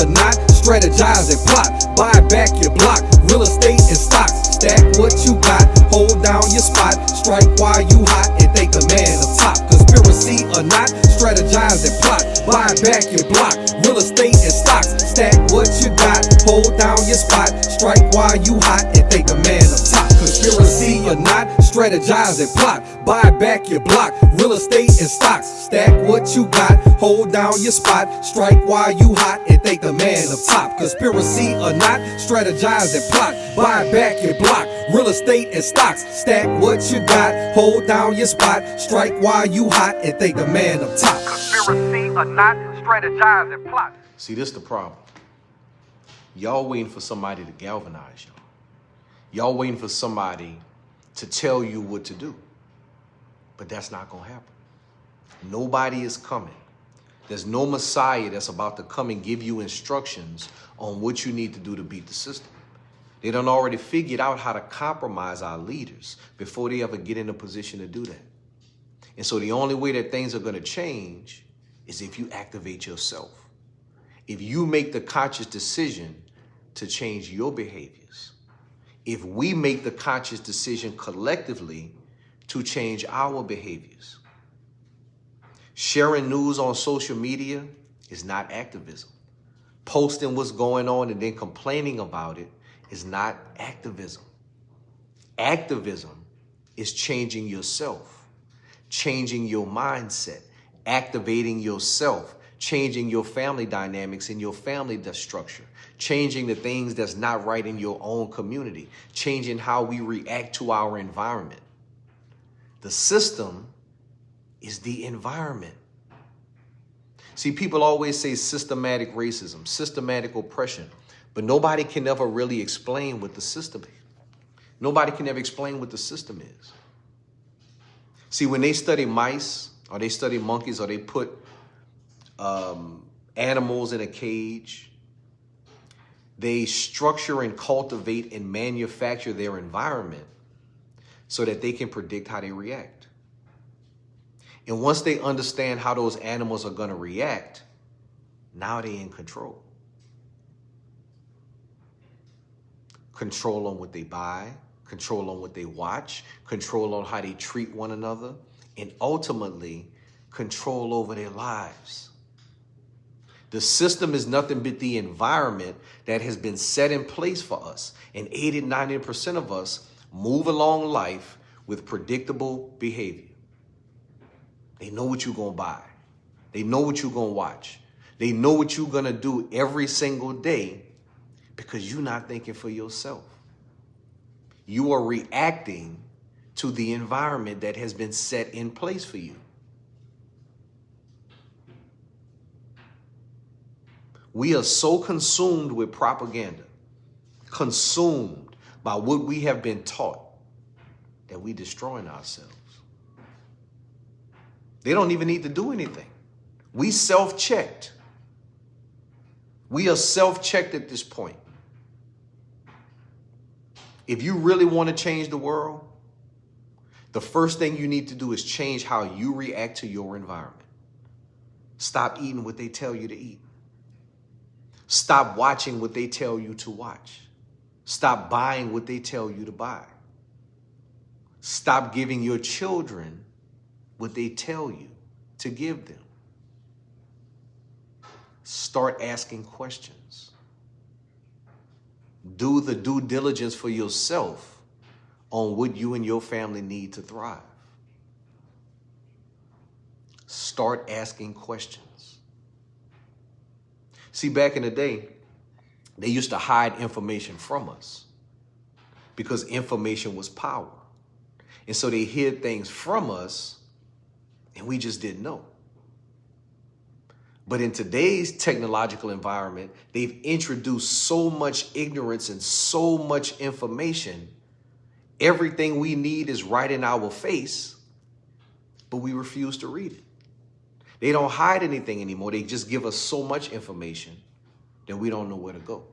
or not, strategize and plot. Buy back your block, real estate and stocks. Stack what you got, hold down your spot. Strike while you hot and think the man up top. Conspiracy or not, strategize and plot. Buy back your block, real estate and stocks. Stack what you got, hold down your spot. Strike while you hot and think the man up top. Conspiracy or not, strategize and plot. Buy back your block, real estate and stocks. Stack what you got, hold down your spot. Strike while you hot and think the man up top. Conspiracy or not, strategize and plot. Buy back your block, real estate and stocks. Stack what you got, hold down your spot. Strike while you hot and think the man up top. Conspiracy or not, strategize and plot. See, this the problem. Y'all waiting for somebody to galvanize y'all. Y'all waiting for somebody to tell you what to do. But that's not gonna happen. Nobody is coming. There's no Messiah that's about to come and give you instructions on what you need to do to beat the system. They done already figured out how to compromise our leaders before they ever get in a position to do that. And so the only way that things are gonna change is if you activate yourself. If you make the conscious decision to change your behaviors. If we make the conscious decision collectively to change our behaviors. Sharing news on social media is not activism. Posting what's going on and then complaining about it is not activism. Activism is changing yourself, changing your mindset, activating yourself, changing your family dynamics in your family structure, changing the things that's not right in your own community, changing how we react to our environment. The system is the environment. See, people always say systematic racism, systematic oppression, but nobody can ever really explain what the system is. Nobody can ever explain what the system is. See, when they study mice or they study monkeys or they put animals in a cage, they structure and cultivate and manufacture their environment so that they can predict how they react. And once they understand how those animals are going to react, now they're in control. Control on what they buy, control on what they watch, control on how they treat one another, and ultimately control over their lives. The system is nothing but the environment that has been set in place for us. And 80-90% of us move along life with predictable behavior. They know what you're going to buy. They know what you're going to watch. They know what you're going to do every single day because you're not thinking for yourself. You are reacting to the environment that has been set in place for you. We are so consumed with propaganda, consumed by what we have been taught, that we destroying ourselves. They don't even need to do anything. We self-checked. We are self-checked at this point. If you really want to change the world, the first thing you need to do is change how you react to your environment. Stop eating what they tell you to eat. Stop watching what they tell you to watch. Stop buying what they tell you to buy. Stop giving your children what they tell you to give them. Start asking questions. Do the due diligence for yourself on what you and your family need to thrive. Start asking questions. See, back in the day, they used to hide information from us because information was power. And so they hid things from us and we just didn't know. But in today's technological environment, they've introduced so much ignorance and so much information. Everything we need is right in our face, but we refuse to read it. They don't hide anything anymore. They just give us so much information that we don't know where to go.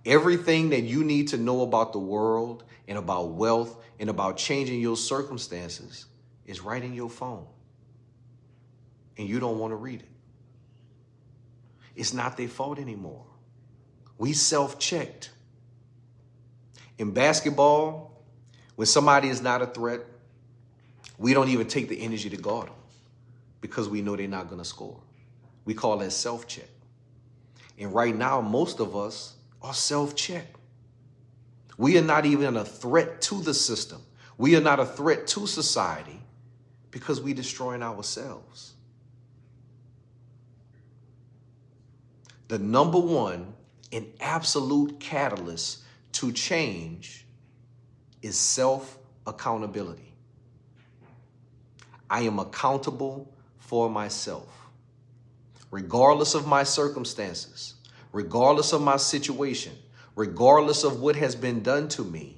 Everything that you need to know about the world and about wealth and about changing your circumstances is right in your phone. And you don't want to read it. It's not their fault anymore. We self-checked. In basketball, when somebody is not a threat, we don't even take the energy to guard them because we know they're not going to score. We call that self-check. And right now, most of us are self-checked. We are not even a threat to the system. We are not a threat to society because we're destroying ourselves. The number one and absolute catalyst to change is self-accountability. I am accountable for myself. Regardless of my circumstances, regardless of my situation, regardless of what has been done to me,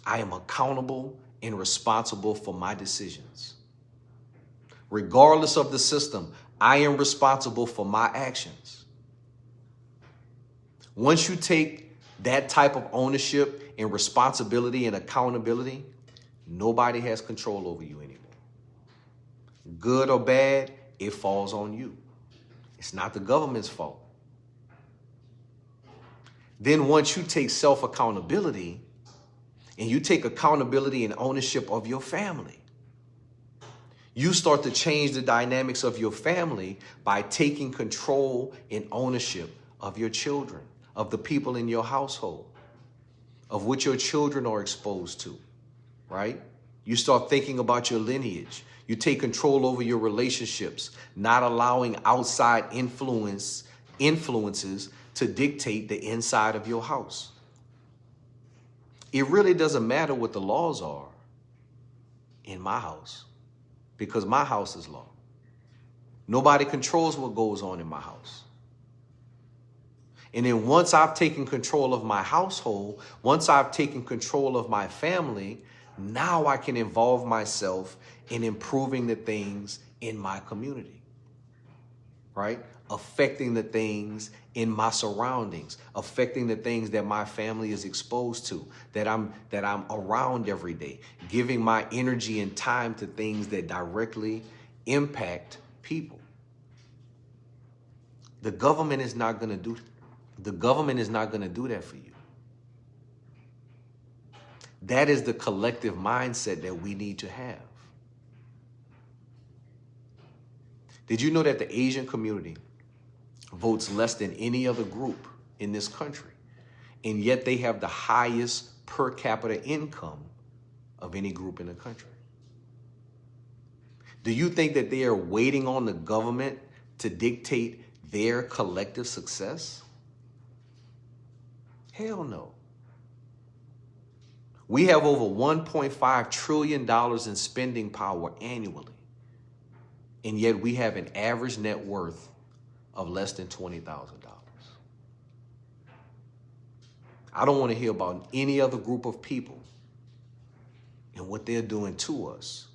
I am accountable and responsible for my decisions. Regardless of the system, I am responsible for my actions. Once you take that type of ownership and responsibility and accountability, nobody has control over you anymore. Good or bad, it falls on you. It's not the government's fault. Then once you take self-accountability and you take accountability and ownership of your family, you start to change the dynamics of your family by taking control and ownership of your children, of the people in your household, of what your children are exposed to, right? You start thinking about your lineage. You take control over your relationships, not allowing outside influences to dictate the inside of your house. It really doesn't matter what the laws are in my house because my house is law. Nobody controls what goes on in my house. And then once I've taken control of my household, once I've taken control of my family, now I can involve myself in improving the things in my community, right? Affecting the things in my surroundings, affecting the things that my family is exposed to, that I'm around every day, giving my energy and time to things that directly impact people. The government is not going to do that for you. That is the collective mindset that we need to have. Did you know that the Asian community votes less than any other group in this country, and yet they have the highest per capita income of any group in the country? Do you think that they are waiting on the government to dictate their collective success? Hell no. We have over $1.5 trillion in spending power annually, and yet we have an average net worth of less than $20,000. I don't want to hear about any other group of people and what they're doing to us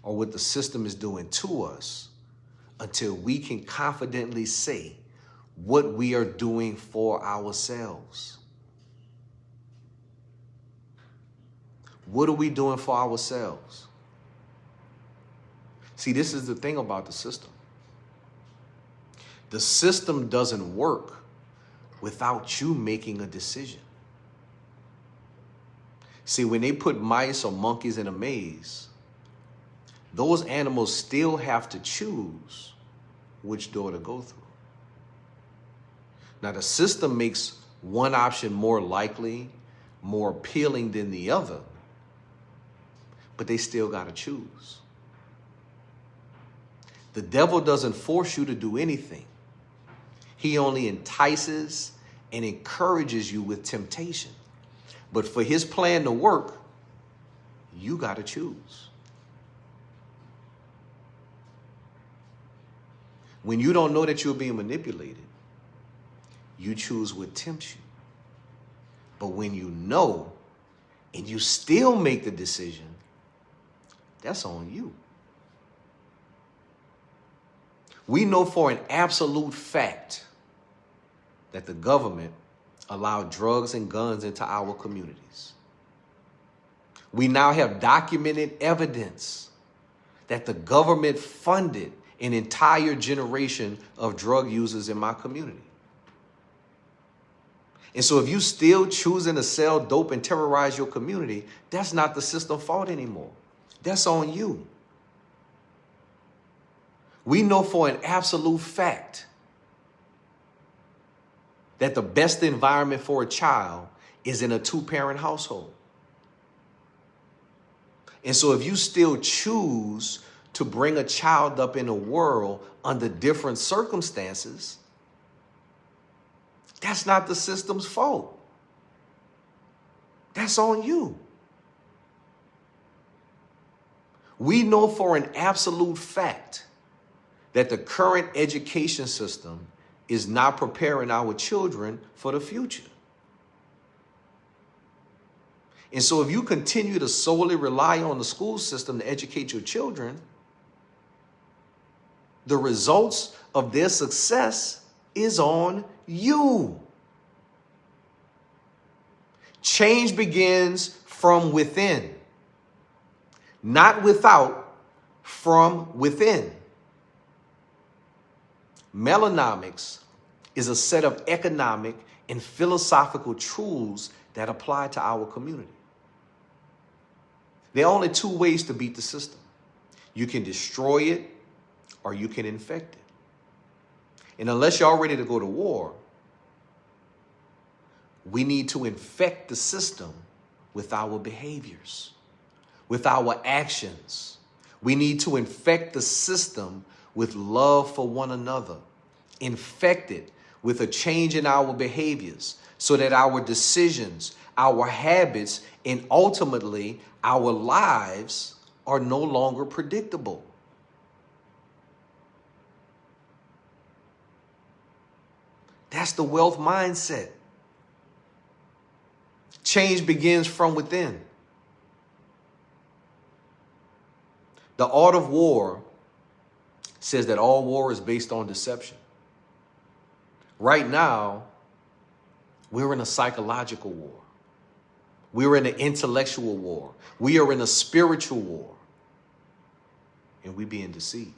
or what the system is doing to us until we can confidently say what we are doing for ourselves. What are we doing for ourselves? See, this is the thing about the system. The system doesn't work without you making a decision. See, when they put mice or monkeys in a maze, those animals still have to choose which door to go through. Now, the system makes one option more likely, more appealing than the other, but they still got to choose. The devil doesn't force you to do anything. He only entices and encourages you with temptation. But for his plan to work, you got to choose. When you don't know that you're being manipulated, you choose what tempts you. But when you know and you still make the decision, that's on you. We know for an absolute fact that the government allowed drugs and guns into our communities. We now have documented evidence that the government funded an entire generation of drug users in my community. And so if you still choosing to sell dope and terrorize your community, that's not the system's fault anymore. That's on you. We know for an absolute fact that the best environment for a child is in a two-parent household. And so if you still choose to bring a child up in a world under different circumstances, that's not the system's fault. That's on you. We know for an absolute fact that the current education system is not preparing our children for the future. And so if you continue to solely rely on the school system to educate your children, the results of their success is on you. Change begins from within, not without, from within. Melanomics is a set of economic and philosophical truths that apply to our community. There are only two ways to beat the system. You can destroy it or you can infect it. And unless y'all ready to go to war, we need to infect the system with our behaviors, with our actions. We need to infect the system with love for one another, infect it with a change in our behaviors so that our decisions, our habits, and ultimately our lives are no longer predictable. That's the wealth mindset. Change begins from within. The art of war says that all war is based on deception. Right now, we're in a psychological war. We're in an intellectual war. We are in a spiritual war. And we're being deceived.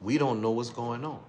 We don't know what's going on.